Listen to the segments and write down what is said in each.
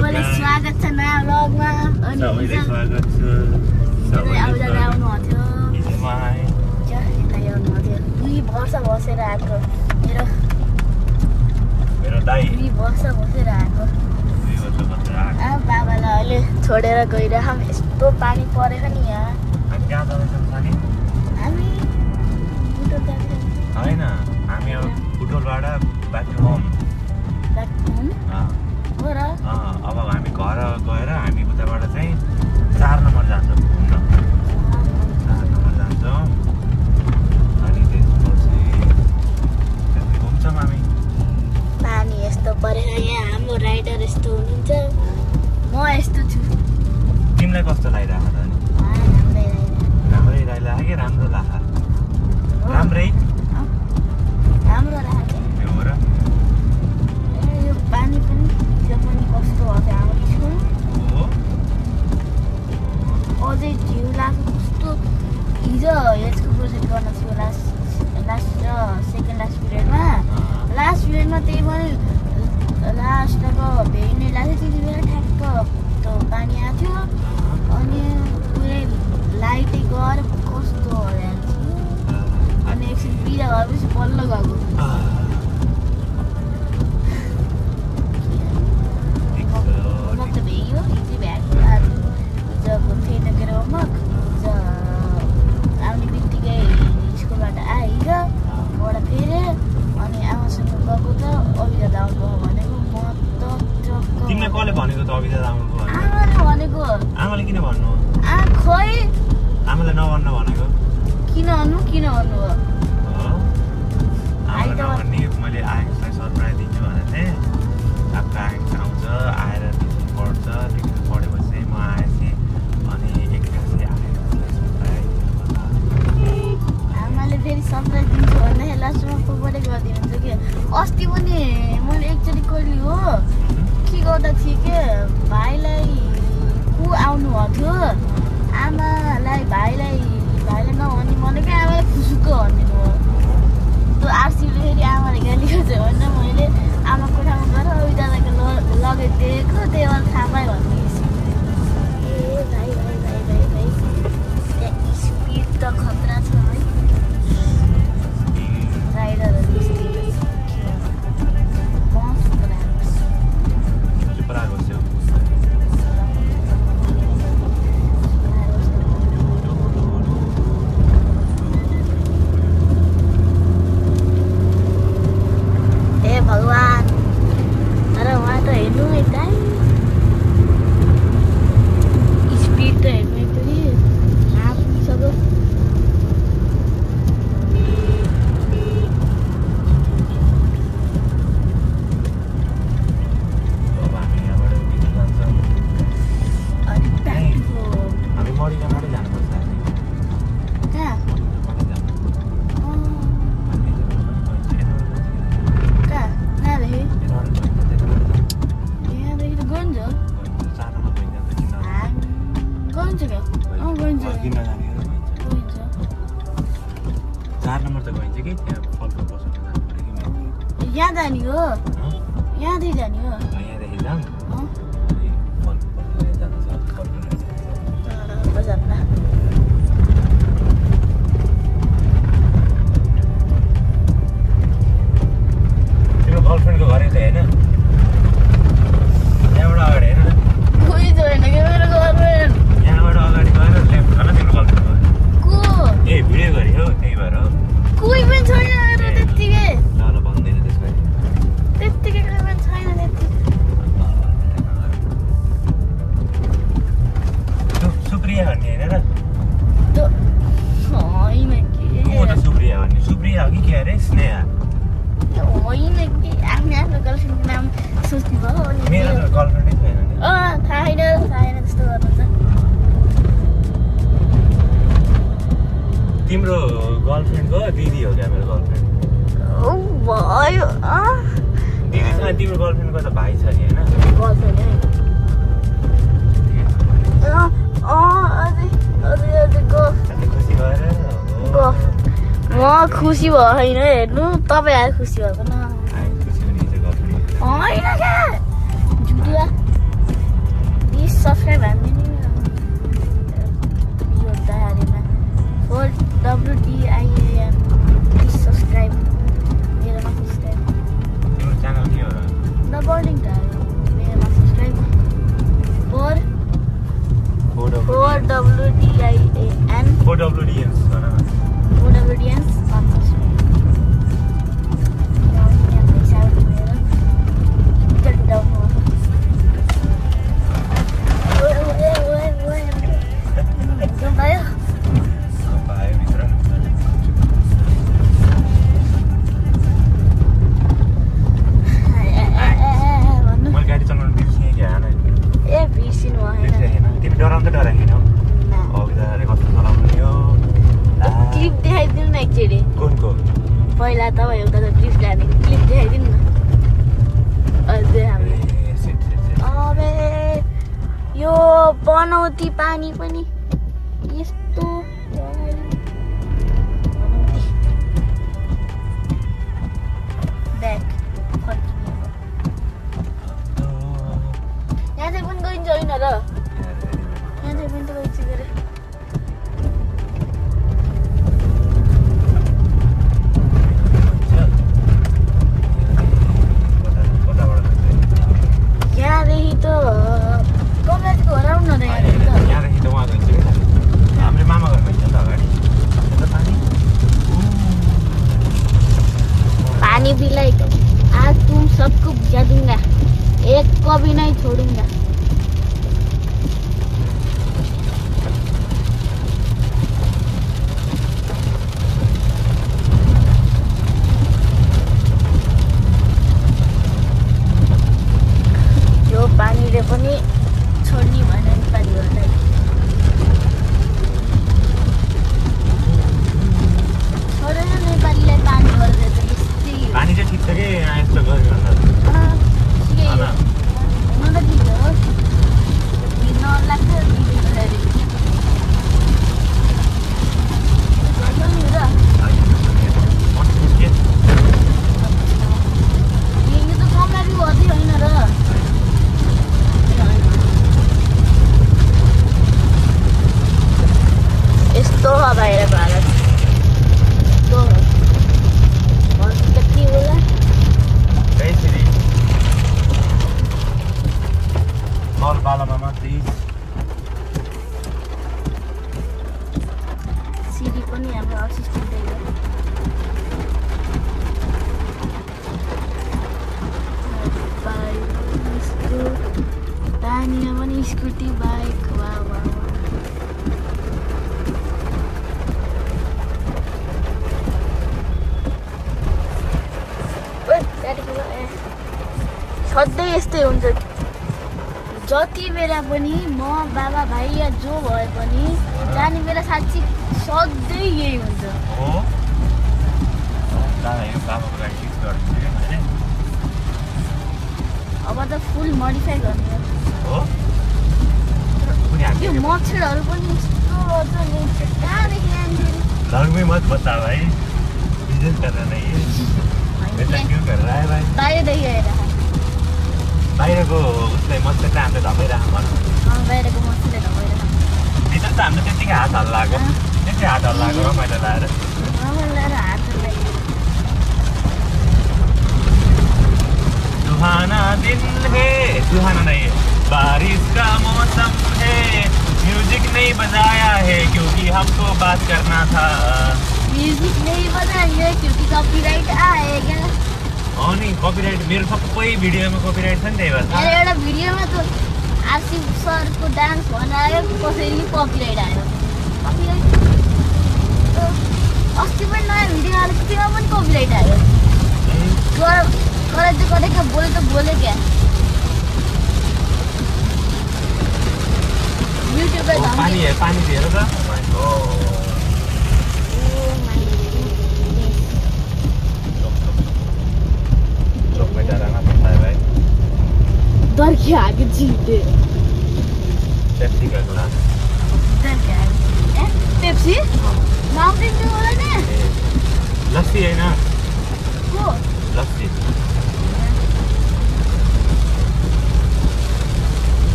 सबैलाई स्वागत छ नयाँ भ्लगमा अनि सबैलाई स्वागत छ सबैले आउजाले आउनु हुन्थ्यो हिजोमा आए यता आउनु हुन्थ्यो 2 वर्ष बसेर आएको मेरो दाइ 2 वर्ष बसेर आएको बाबालाई अहिले छोडेर गइरहेछौँ यस्तो पानी परेको नि यहाँ हामी कहाँ जाँदैछौँ सानी हामी बुटोल जाँदैछौँ हैन हामी अब बुटोलबाट ब्याक टु होम हो र अब हामी घर गएर हामी उताबाट चाहिँ 4 नम्बर जान्छौँ घुम्न 4 नम्बर जान्छौँ अनि त्यसपछि घुम्छौँ हामी पानी यस्तो परेर यहाँ हाम्रो राइडर यस्तो हुनुहुन्छ म यस्तो छु तिमीलाई कस्तो लागिरहेको त अनि राम्रै लागिरहेको कि राम्रो लाग्छ राम्रै राम्रो लाग्छ हो र यो पानी पनि त्यो पनि कस्तो भयो आउँछु हो अझै झिउ लाग्छ कस्तो हिजो यसको प्रोजेक्ट गर्न थियो लास्ट र सेकेन्ड लास्ट पिरियडमा त्यही पनि लास्टको भेट्ने लाग्थ्यो त्यति बेला ठ्याक्क त्यो पानी आएको थियो अनि पुरै लाइटै गएर कस्तो भयो अनि एकछिन बिदा भएपछि बल्ल गएको होमवर्क त भ्याइयो हिजो भ्याएको हिजोको थिएन के अरे होमवर्क हिजो आउने बित्तिकै स्कुलबाट आएर वबाट फेरि अनि आमासँग गएको त अभिजात आउनुभयो भनेको म त तिमीले कसले भनेको त अभिजात आउनुभयो आमाले भनेको आमाले किन भन्नु खोइ आमाले नभन्न भनेको किन भन्नुभयो मैले आएकोलाई सरप्राइज दिन्छु भनेर थिएँ अब आउँछ आएर ट्युसन पढ्छ ट्युसन पढेपछि म आएपछि अनि एक्कासी आएर आमाले फेरि सरप्राइज दिन्छु भन्दाखेरि लास्टमा पढे गरिदिनुहुन्छ कि अस्ति पनि मैले एकचोटि कहिले हो के गर्दा थिएँ के भाइलाई को आउनु भएको थियो आमालाई भाइलाई नभन्ने भनेकै आमालाई खुसुक्क भनिदिनु भयो त्यो आरसीले फेरि आमाले गाली गर्छ भनेर मैले आमा कोठामा गएर अभिदादाको लगाइदिएको त्यही भएर थाहा पाएँ भन्ने ए भाइ स्पिड त खतरा छ है राइडरहरू भगवान तर उहाँ त हेर्नु यता स्पिड त हेर्नु पनि पुगिसक्यो यहाँ जाने हो यहाँदेखि जाने हो यहाँदेखि जाऊँ तिम्रो गर्लफ्रेन्डको घर यतै होइन यहाँबाट अगाडि होइन कोही छैन कि मेरो गर्लफ्रेन्ड यहाँबाट अगाडि गएर लेफ्ट गर्न तिम्रो गर्लफ्रेन्ड को ए भिडियो गरे हो त्यही भएर हो कोही पनि छैन त्यत्तिकै ल भन्दैन त्यसमा त्यत्तिकै कोही पनि छैन सुप्रिया भन्ने होइन र होइन को हो त सुप्रिया भन्ने सुप्रिया हो कि के अरे स्नेहा होइन कि आफ्नो गर्लफ्रेन्डको नाम सोच्नु भयो मेरो त गर्लफ्रेन्डै छैन नि थाहा छैन त्यस्तो गर्नुहुन्छ तिम्रो गर्लफ्रेन्डको दिदी हो क्या मेरो गर्लफ्रेन्ड भयो दिदीसँग तिम्रो गर्लफ्रेन्डको त भाइ छ नि होइन खुसी भएर म खुसी भयो होइन हेर्नु तपाईँ आएर खुसी भएको न होइन क्या झुटुवा according to मेरोमा सब्सक्राइब 4WDIAN 4WDNs भन न 4WDNs पहिला तपाईँ एउटा त ट्रिप जाने क्लिप देखाइदिनु न अझै हामीले अबे यो बनौती पानी पनि यस्तो ब्याक यहाँ चाहिँ पनि गइन्छ होइन र यहाँ चाहिँ पनि त गइन्छ गरे यहाँदेखि त कमलाजीको घर आउनु न यहाँदेखि त उहाँ गइन्छ कि हाम्रो मामा घर गइन्छ त अगाडि पानी पिलाई आज तुम सबको बुझा दूंगा एक को भी नहीं छोड़ूंगा यो पानीले पनि छोड्ने भने नेपालीहरूलाई छोडेन नेपालीलाई पानी गरेर त यस्तै पानी चाहिँ ठिक छ कि यस्तो गर्यो भन्दा हुन त ठिक हो हिँड्न लाग्छ यो त कमलारी गर्दै होइन र यस्तो हो बाहिर भारत यस्तो हो भन्नु त के होला पालामा मात्रै सिडी पनि हाम्रो असिस्टेन्ट पानीमा पनि स्कुटी बाइक वा वा सधैँ यस्तै हुन्छ जति बेला पनि म बाबा भाइ या जो भए पनि जाने बेला साँच्ची सधैँ यही हुन्छ अब त फुल मोडिफाई गर्ने यो मच्छरहरू पनि यस्तो कहाँदेखि घर मत बता भाई बिजनेस कर रहा नहीं है क्यों कर रहा है भाई बाहिरदेखि आएर बाहिरको उसले मस्त चाहिँ हामीले धपाइरहेको भनौँ बाहिरको मच्छरले धपाइरहेको भित्र त हामीले त्यतिकै हात हल्लाएको त्यति हात हल्लाएको रमाइलो लाएर हात सुहाना दिन है सुहाना नहीं है बारिश का मौसम है म्यूजिक नहीं बजाया है क्योंकि हमको बात करना था म्युजिक नहीं बजाइए क्योंकि कॉपीराइट आएगा अनि कपिराइट मेरो सबै भिडियोमा कपिराइट छ नि त्यही भएर एउटा भिडियोमा त आरसी सरको डान्स बनायो कसरी कपिराइट आयो कपिराइट अस्ति पनि नयाँ भिडियो हालेको त्यसमा पनि कपिराइट आयो करे क्या बोले क्या युट्युबमा पानी दिएर त डर के आगे जीते पेप्सी का ग्लास डर के आगे पेप्सी माउंटेन ड्यू वाला ने लस्सी है ना को लस्सी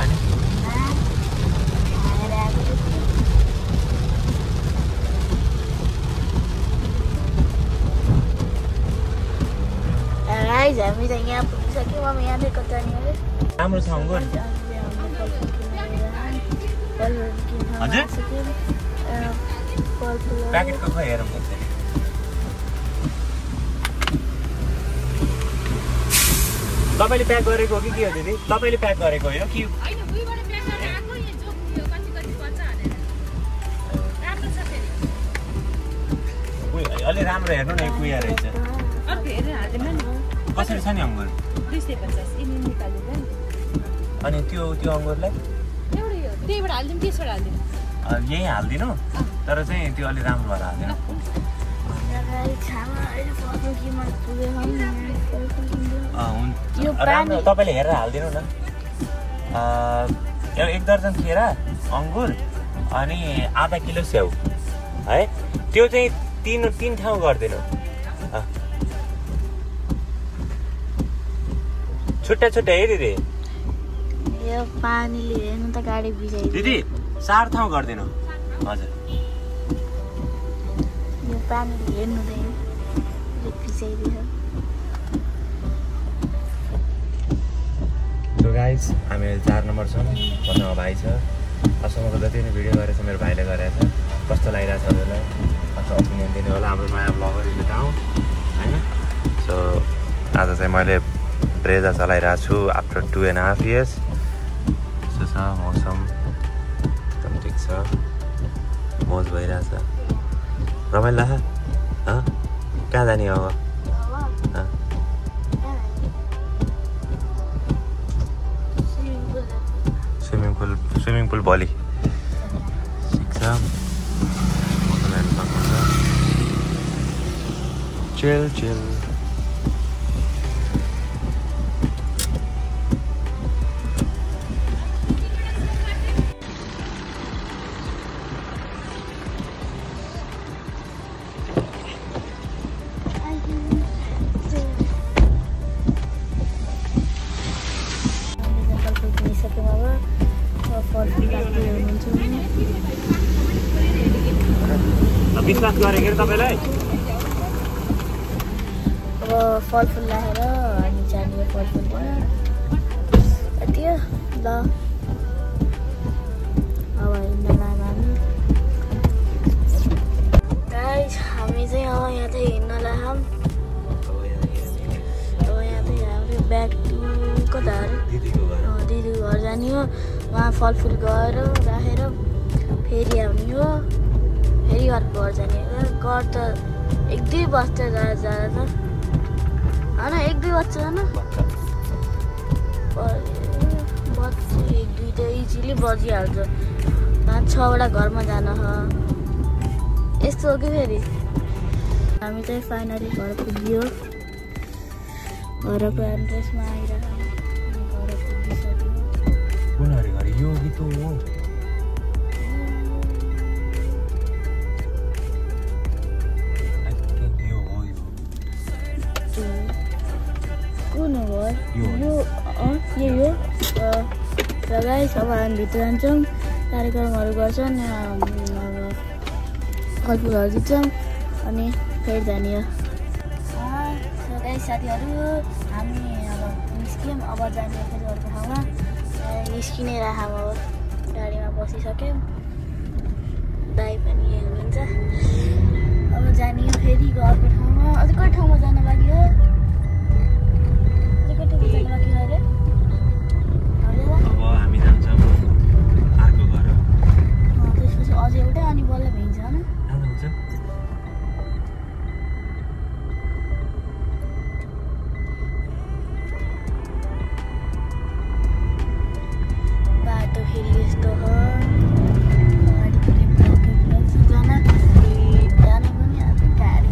अनि हामी त यहाँ पुगिसक्यौँ अब यहाँदेखि जाने अरे राम्रो छ अङ्गुर हजुर प्याकेटको खै हेरौँ तपाईँले प्याक गरेको हो कि के हो दिदी तपाईँले प्याक गरेको हो कि अलि राम्रो हेर्नु न कुया रहेछ कसरी छ नि अङ्गुर 250 अनि त्यो अङ्गुरलाई यही हालिदिनु तर चाहिँ त्यो अलि राम्रो भएर हालिदिनु राम्रो तपाईँले हेरेर हालिदिनु न एक दर्जन केरा अङ्गुर अनि आधा किलो स्याउ है त्यो चाहिँ तीन ठाउँ गरिदिनु छुट्टा छुट्टा है दिदी यो पानीले हेर्नु त गाडी भिजाइदियो दिदी 4 ठाउँ गरिदिनु हजुर यो पानीले हेर्नु त भिजाइदियो सो गाइज हामी 4 नम्बर छौँ मसँग भाइ छ अहिलेसम्मको जति पनि भिडियो गरेछ मेरो भाइले गरेछ कस्तो लागिरहेछ हजुरलाई कस्तो ओपिनियन दिनु होला हाम्रो नयाँ ब्लगरले त आउँ होइन सो आज चाहिँ मैले ब्रेजा चलाइरहेको छु आफ्टर 2.5 years यस्तो छ मौसम एकदम ठिक छ मौज भइरहेछ रमाइलो लाग्छ कहाँ जाने अब स्विमिङ पुल भोलि ठिक छ मौसम हेर्नु सक्नुहुन्छ चिल विश्वास गरेको अरे तपाईँलाई अब फलफुल लाएर हामी जाने फलफुल यति हो ल अब हिँड्न लाग्यो हामी चाहिँ अब यहाँ चाहिँ हिँड्न लाग्यौँ अब यहाँ चाहिँ हाम्रो ब्याक टु कता अरे दिदीको घर जाने हो वहाँ फलफुल गएर राखेर फेरि आउने हो फेरि अर्को घर जाने घर त 1-2 बज्छ जाँदा त होइन 1-2 बज्छ जान बज्छ 1-2 त इजिली बजिहाल्छ 5-6वटा घरमा जान यस्तो हो कि फेरि हामी चाहिँ फाइनली घर पुग्यो घरको एड्रेसमा आइरहेको घर पुगिसक्यो कुन अरे घर यो कि त्यो हो कुन हो यो हो र गाइस अब हामी भित्र जान्छौँ कार्यक्रमहरू गर्छन् अब फलफुलहरू दिन्छौँ अनि फेरि जाने हो गाइस साथीहरू हामी अब निस्क्यौँ अब जाने फेरि अर्को ठाउँमा निस्किनेर अब गाडीमा बसिसक्यौँ दाइ पनि हुनुहुन्छ अब जाने हो फेरि अर्को ठाउँमा अझै कति ठाउँमा जानु लागि हो अब हामी जान्छौँ अर्को घर त्यसपछि अझै एउटै अनि बल्ल भइन्छ होइन बाटो फेरि यस्तो हो जान पनि गाडी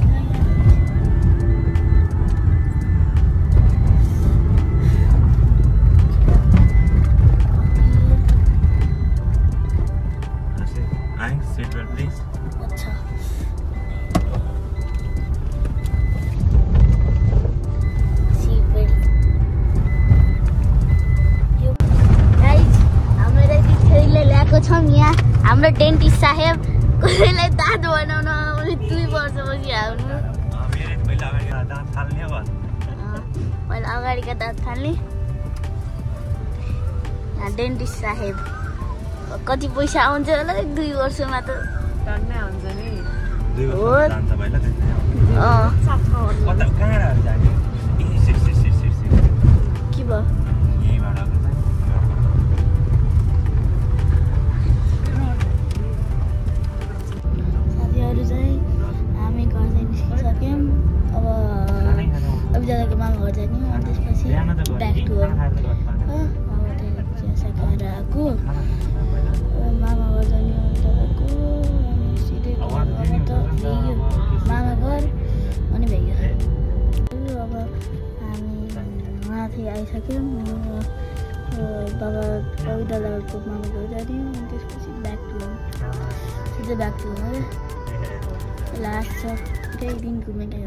हाम्रो डेन्टिस्ट साहेब कसैलाई दाँत बनाउन आउने 2 वर्षपछि आउनु पहिला अगाडिका दाँत फाल्ने यहाँ डेन्टिस्ट साहेब कति पैसा आउँछ होला 2 वर्षमा त टन्नै हुन्छ नि 2 वर्ष जान्छ पहिला कता कहाँ जाने के भयो साथीहरू चाहिँ हामी घर चाहिँ निस्किसक्यौँ अब जाँदाको मामा घर जाने अनि त्यसपछि ब्याक टु होम अब चियासा खाएर आएको मामा घर जाने तपाईँको सिधै मामा घर अनि भ्याइयो अब हामी माथि आइसक्यौँ बाबा दादाको मामा घर जाने अनि त्यसपछि ब्याक टु होम सिधै ब्याक टु होम है लास्ट छ त्यही दिन घुमेको